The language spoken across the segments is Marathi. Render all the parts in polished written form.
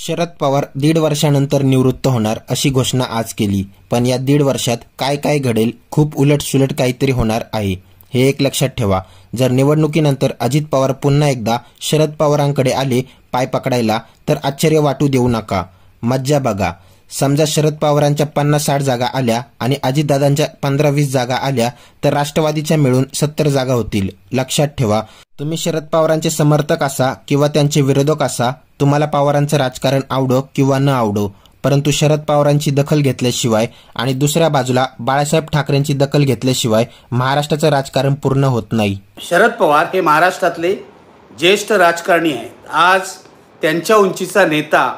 शरद पवार 1.5 वर्षानंतर निवृत्त होणार अशी घोषणा आज केली. पण या 1.5 वर्षात काय काय घडेल, खूप उलटसुलट काहीतरी होणार आहे, हे एक लक्षात ठेवा. जर निवडणुकीनंतर अजित पवार पुन्हा एकदा शरद पवारांकडे आले पाय पकडायला, तर आश्चर्य वाटू देऊ नका. मज्जा बघा. समजा शरद पवारांच्या 50-60 जागा आल्या आणि अजितदादांच्या 15-20 जागा आल्या, तर राष्ट्रवादीच्या मिळून 70 जागा होतील. लक्षात ठेवा, तुम्ही शरद पवारांचे समर्थक असा किंवा त्यांचे विरोधक असा, तुम्हाला पवारांचं राजकारण आवडो किंवा न आवडो, परंतु शरद पवारांची दखल घेतल्याशिवाय आणि दुसऱ्या बाजूला बाळासाहेब ठाकरेंची दखल घेतल्याशिवाय महाराष्ट्राचं राजकारण पूर्ण होत नाही. शरद पवार हे महाराष्ट्रातले ज्येष्ठ राजकारणी आहेत. आज त्यांच्या उंचीचा नेता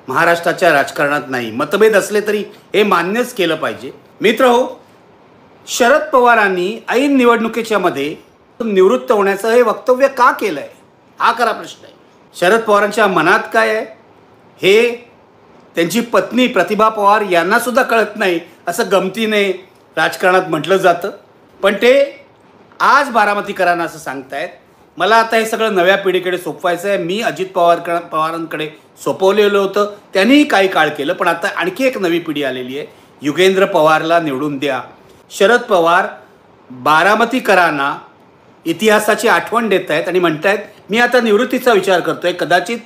महाराष्ट्राच्या राजकारणात नाही. मतभेद असले तरी हे मान्यच केलं पाहिजे. मित्रहो, शरद पवारांनी ऐन निवडणुकीच्या मध्ये निवृत्त होण्याचं हे वक्तव्य का केलंय, हा खरा प्रश्न आहे. शरद पवारांच्या मनात काय आहे हे त्यांची पत्नी प्रतिभा पवार यांना सुद्धा कळत नाही, असं गमतीने राजकारणात म्हटलं जातं. पण ते आज बारामतीकरांना असं सांगतायत, मला आता हे सगळं नव्या पिढीकडे सोपवायचं आहे. मी अजित पवारांकडे सोपवलेलं होतं, त्यांनीही काही काळ केलं, पण आता आणखी एक नवी पिढी आलेली आहे. युगेंद्र पवारला निवडून द्या. शरद पवार बारामतीकरांना इतिहासाची आठवण देत आहेत आणि म्हणतायत, मी आता निवृत्तीचा विचार करतोय. कदाचित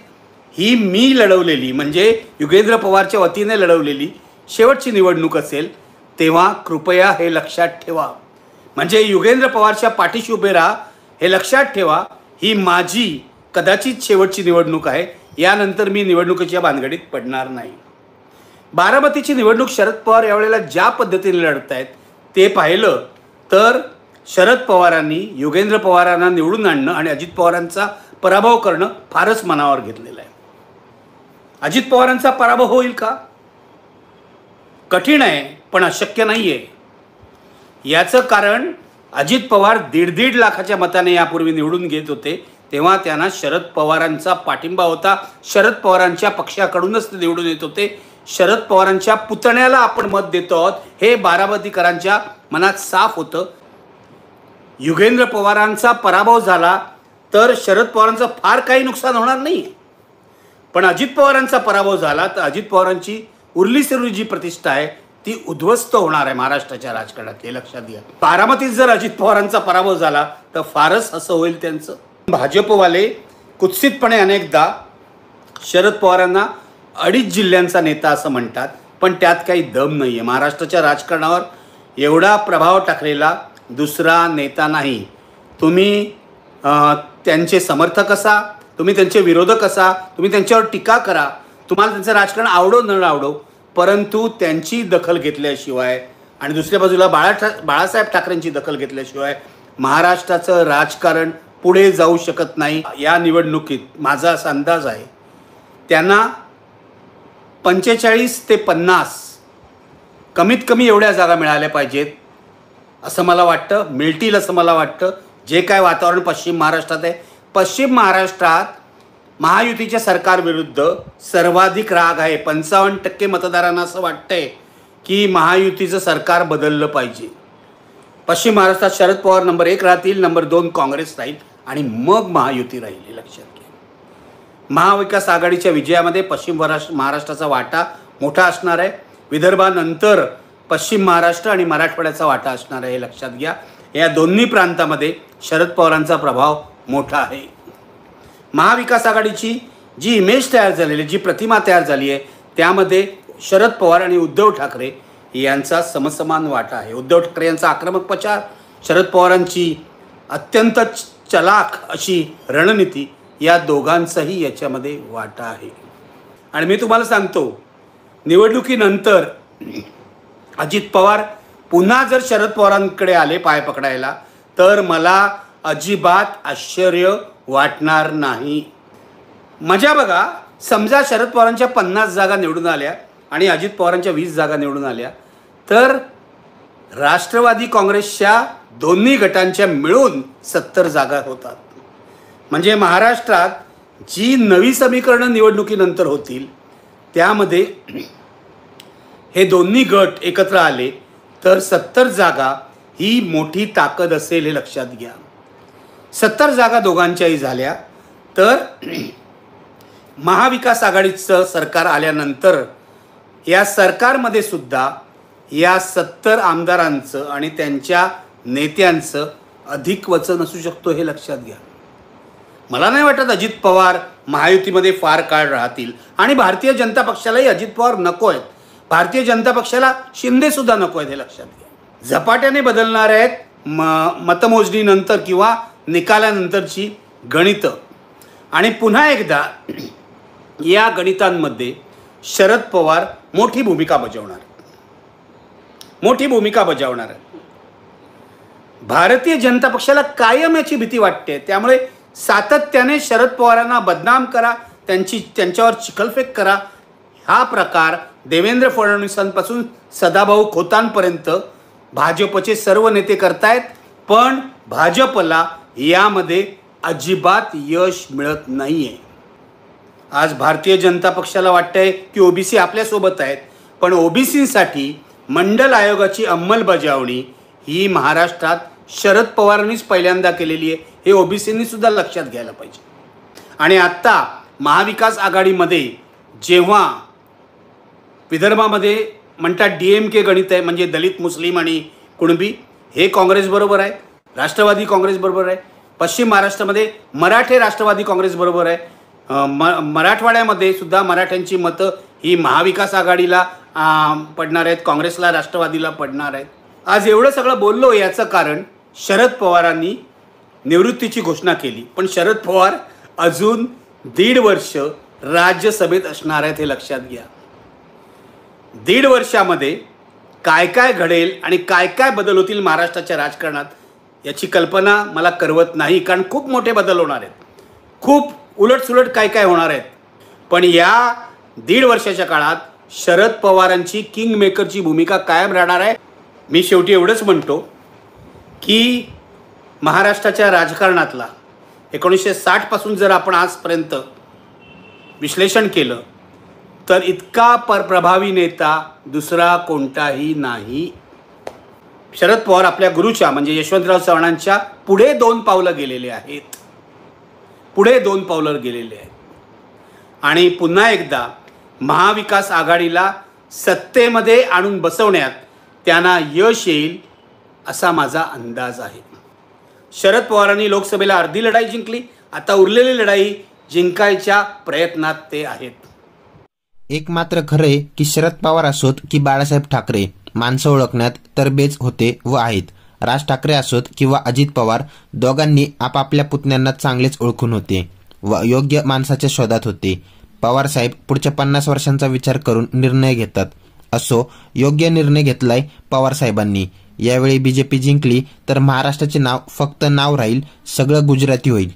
ही मी लढवलेली, म्हणजे युगेंद्र पवारच्या वतीने लढवलेली शेवटची निवडणूक असेल, तेव्हा कृपया हे लक्षात ठेवा. म्हणजे युगेंद्र पवारच्या पाठीशी उभे राहा, हे लक्षात ठेवा. ही माझी कदाचित शेवटची निवडणूक आहे. यानंतर मी निवडणुकीच्या भानगडीत पडणार नाही. बारामतीची निवडणूक शरद पवार यावेळेला ज्या पद्धतीने लढत आहेत ते पाहिलं तर शरद पवारांनी युगेंद्र पवारांना निवडून आणणं आणि अजित पवारांचा पराभव करणं फारच मनावर घेतलेलं आहे. अजित पवारांचा पराभव होईल का? कठीण आहे, पण अशक्य नाही आहे. याचं कारण अजित पवार 1.5 लाखाच्या मताने यापूर्वी निवडून घेत होते, तेव्हा त्यांना शरद पवारांचा पाठिंबा होता. शरद पवारांच्या पक्षाकडूनच ते निवडून येत होते. शरद पवारांच्या पुतण्याला आपण मत देतो आहोत हे बारामतीकरांच्या मनात साफ होतं. युगेंद्र पवारांचा पराभव झाला तर शरद पवारांचं फार काही नुकसान होणार नाही, पण अजित पवारांचा पराभव झाला तर अजित पवारांची उरली सुरली जी प्रतिष्ठा आहे ती उद्ध्वस्त होणार आहे महाराष्ट्राच्या राजकारणात, हे लक्षात घ्या. बारामतीत जर अजित पवारांचा पराभव झाला तर फारच असं होईल त्यांचं. भाजपवाले कुत्सितपणे अनेकदा शरद पवारांना 2.5 जिल्ह्यांचा नेता असं म्हणतात, पण त्यात काही दम नाही आहे. महाराष्ट्राच्या राजकारणावर एवढा प्रभाव टाकलेला दुसरा नेता नाही. तुम्ही त्यांचे समर्थक असा, तुम्ही त्यांचे विरोधक असा, तुम्ही त्यांच्यावर टीका करा, तुम्हाला त्यांचं राजकारण आवडो न आवडो, परंतु त्यांची दखल घेतल्याशिवाय आणि दुसऱ्या बाजूला बाळासाहेब ठाकरेंची दखल घेतल्याशिवाय महाराष्ट्राचं राजकारण पुढे जाऊ शकत नाही. या निवडणुकीत माझा असा अंदाज आहे, त्यांना 45 ते 50 कमीत कमी एवढ्या जागा मिळाल्या पाहिजेत असं मला वाटतं. मिळतील असं मला वाटतं. जे काय वातावरण पश्चिम महाराष्ट्रात आहे, पश्चिम महाराष्ट्रात महायुतीच्या सरकारविरुद्ध सर्वाधिक राग आहे. 55% मतदारांना असं वाटतंय की महायुतीचं सरकार बदललं पाहिजे. पश्चिम महाराष्ट्रात शरद पवार नंबर 1 राहतील, नंबर 2 काँग्रेस राहील आणि मग महायुती राहील, हे लक्षात घ्या. महाविकास आघाडीच्या विजयामध्ये पश्चिम महाराष्ट्राचा वाटा मोठा असणार आहे. विदर्भानंतर पश्चिम महाराष्ट्र आणि मराठवाड्याचा वाटा असणार आहे, हे लक्षात घ्या. या दोन्ही प्रांतामध्ये शरद पवारांचा प्रभाव मोठा आहे. महाविकास आघाडीची जी इमेज तयार झालेली, जी प्रतिमा तयार झाली आहे, त्यामध्ये शरद पवार आणि उद्धव ठाकरे यांचा समसमान वाटा आहे. उद्धव ठाकरे यांचा आक्रमक प्रचार, शरद पवारांची अत्यंत चलाख अशी रणनीती, या दोघांचाही याच्यामध्ये वाटा आहे. आणि मी तुम्हाला सांगतो, निवडणुकीनंतर अजित पवार पुन्हा जर शरद पवारांकडे आले पाय पकडायला, तर मला अजिबात आश्चर्य वाटणार नाही. मजा बघा, समजा शरद पवारांच्या 50 जागा निवडून आल्या आणि अजित पवारांच्या 20 जागा निवडून आल्या, तर राष्ट्रवादी काँग्रेसच्या दोन्ही गटांच्या मिळून 70 जागा होतात. म्हणजे महाराष्ट्रात जी नवी समीकरणं निवडणुकीनंतर होतील त्यामध्ये हे दोन्ही गट एकत्र आले तर 70 जागा ही मोठी ताकद असेल, हे लक्षात घ्या. 70 जागा दोघांच्याही झाल्या तर महाविकास आघाडीचं सरकार आल्यानंतर या सरकारमध्ये सुद्धा या 70 आमदारांचं आणि त्यांच्या नेत्यांचं अधिक वचन असू शकतो, हे लक्षात घ्या. मला नाही वाटत अजित पवार महायुतीमध्ये फार काळ राहतील आणि भारतीय जनता पक्षालाही अजित पवार नको आहेत. भारतीय जनता पक्षाला शिंदे सुद्धा नको आहेत, हे लक्षात घ्या. झपाट्याने बदलणार आहेत मतमोजणीनंतर किंवा निकालानंतरची गणितं आणि पुन्हा एकदा या गणितांमध्ये शरद पवार मोठी भूमिका बजावणार. भारतीय जनता पक्षाला कायम याची भीती वाटते. त्यामुळे सातत्याने शरद पवारांना बदनाम करा, त्यांच्यावर चिखलफेक करा. हा प्रकार देवेंद्र फडणवीसांपासून सदाभाऊ खोतांपर्यंत भाजपचे सर्व नेते करतायत, पण भाजपला यामध्ये अजिबात यश मिळत नाहीये. आज भारतीय जनता पक्षाला वाटतंय की ओबीसी आपल्यासोबत आहेत, पण ओबीसीसाठी मंडल आयोगाची अंमलबजावणी ही महाराष्ट्रात शरद पवारांनीच पहिल्यांदा केलेली आहे, हे ओबीसींनी सुद्धा लक्षात घ्यायला पाहिजे. आणि आत्ता महाविकास आघाडीमध्ये जेव्हा विदर्भामध्ये म्हणतात DMK गणित आहे, म्हणजे दलित, मुस्लिम आणि कुणबी, हे काँग्रेसबरोबर आहे, राष्ट्रवादी काँग्रेसबरोबर आहे. पश्चिम महाराष्ट्रामध्ये मराठे राष्ट्रवादी काँग्रेसबरोबर आहे. मराठवाड्यामध्ये सुद्धा मराठ्यांची मतं ही महाविकास आघाडीला पडणार आहेत, काँग्रेसला, राष्ट्रवादीला पडणार आहेत. आज एवढं सगळं बोललो याचं कारण शरद पवारांनी निवृत्तीची घोषणा केली, पण शरद पवार अजून 1.5 वर्ष राज्यसभेत असणार आहेत, हे लक्षात घ्या. 1.5 वर्षामध्ये काय काय घडेल आणि काय काय बदल होतील महाराष्ट्राच्या राजकारणात याची कल्पना मला करवत नाही, कारण खूप मोठे बदल होणार आहेत, खूप उलटसुलट काय काय होणार आहेत. पण या 1.5 वर्षाच्या काळात शरद पवारांची किंग मेकरची भूमिका कायम राहणार आहे. मी शेवटी एवढंच म्हणतो की महाराष्ट्राच्या राजकारणातला 1960 पासून जर आपण आजपर्यंत विश्लेषण केलं तर इतका प्रभावी नेता दुसरा कोणताही नाही. शरद पवार आपल्या गुरुच्या म्हणजे यशवंतराव चव्हाणांच्या पुढे 2 पावलं गेलेले आहेत, आणि पुन्हा एकदा महाविकास आघाडीला सत्तेमध्ये आणून बसवण्यात त्यांना यश येईल असा माझा अंदाज आहे. शरद पवारांनी लोकसभेला अर्धी लढाई जिंकली, आता उरलेली लढाई जिंकायच्या प्रयत्नात ते आहेत. एक मात्र खरंय की शरद पवार असोत की बाळासाहेब ठाकरे माणसं ओळखण्यात तरबेज होते व आहेत. राज ठाकरे असोत किंवा अजित पवार दोघांनी आपापल्या पुतण्यांना चांगलेच ओळखून होते व योग्य माणसाच्या शोधात होते. पवार साहेब पुढच्या 50 वर्षांचा विचार करून निर्णय घेतात. असो, योग्य निर्णय घेतलाय पवार साहेबांनी. यावेळी बीजेपी जिंकली तर महाराष्ट्राचे नाव फक्त नाव राहील, सगळं गुजराती होईल.